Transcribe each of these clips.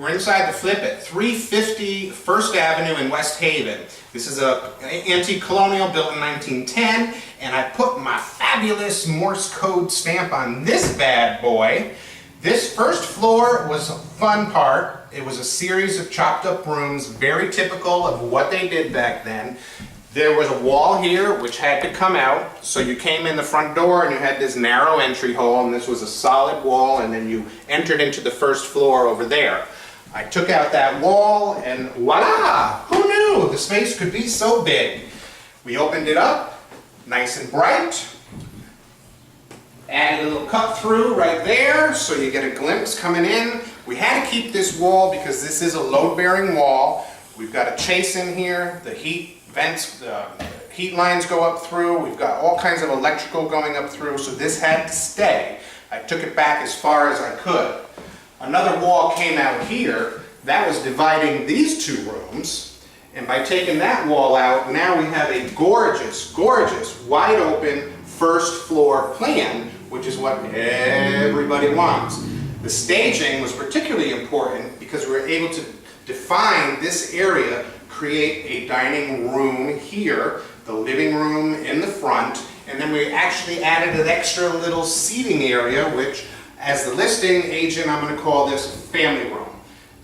We're inside the flip at 350 First Avenue in West Haven. This is an antique colonial built in 1910, and I put my fabulous Morse code stamp on this bad boy. This first floor was a fun part. It was a series of chopped up rooms, very typical of what they did back then. There was a wall here which had to come out, so you came in the front door and you had this narrow entry hole, and this was a solid wall, and then you entered into the first floor over there. I took out that wall and voila! Who knew the space could be so big? We opened it up, nice and bright. Added a little cut through right there so you get a glimpse coming in. We had to keep this wall because this is a load-bearing wall. We've got a chase in here, the heat vents, the heat lines go up through. We've got all kinds of electrical going up through, so this had to stay. I took it back as far as I could. Another wall came out here. That was dividing these two rooms. And by taking that wall out, now we have a gorgeous, gorgeous, wide open first floor plan, which is what everybody wants. The staging was particularly important because we were able to define this area, create a dining room here, the living room in the front, and then we actually added an extra little seating area, which as the listing agent, I'm going to call this family room.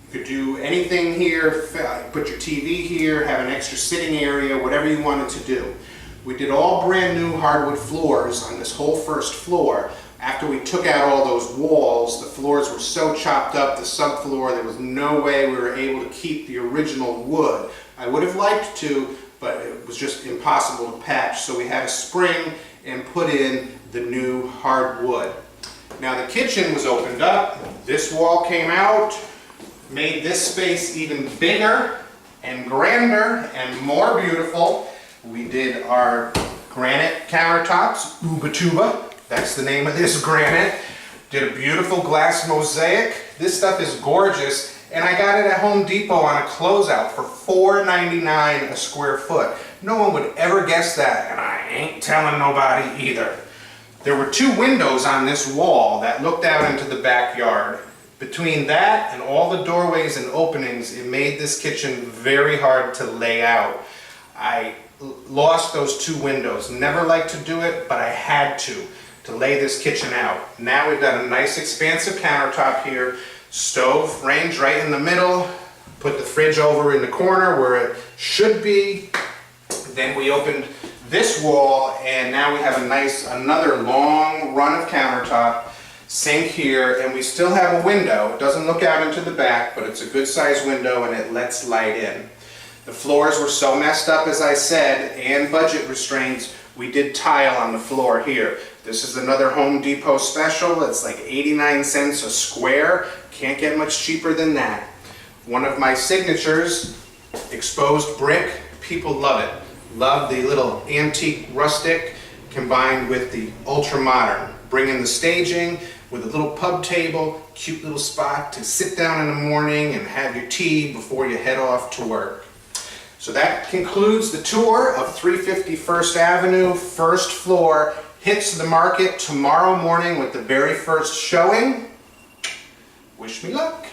You could do anything here, put your TV here, have an extra sitting area, whatever you wanted to do. We did all brand new hardwood floors on this whole first floor. After we took out all those walls, the floors were so chopped up, the subfloor, there was no way we were able to keep the original wood. I would have liked to, but it was just impossible to patch, so we had to spring and put in the new hardwood. Now the kitchen was opened up, this wall came out, made this space even bigger and grander and more beautiful. We did our granite countertops, Ubatuba, that's the name of this granite. Did a beautiful glass mosaic. This stuff is gorgeous, and I got it at Home Depot on a closeout for $4.99 a square foot. No one would ever guess that, and I ain't telling nobody either. There were two windows on this wall that looked out into the backyard. Between that and all the doorways and openings, it made this kitchen very hard to lay out. I lost those two windows. Never liked to do it, but I had to lay this kitchen out. Now we've got a nice expansive countertop here, stove, range right in the middle, put the fridge over in the corner where it should be. Then we opened this wall, and now we have a nice, another long run of countertop, sink here, and we still have a window. It doesn't look out into the back, but it's a good sized window and it lets light in. The floors were so messed up, as I said, and budget restraints, we did tile on the floor here. This is another Home Depot special. It's like 89 cents a square. Can't get much cheaper than that. One of my signatures, exposed brick. People love it. Love the little antique rustic combined with the ultra modern. Bring in the staging with a little pub table, cute little spot to sit down in the morning and have your tea before you head off to work. So that concludes the tour of 350 First Avenue, first floor. Hits the market tomorrow morning with the very first showing. Wish me luck.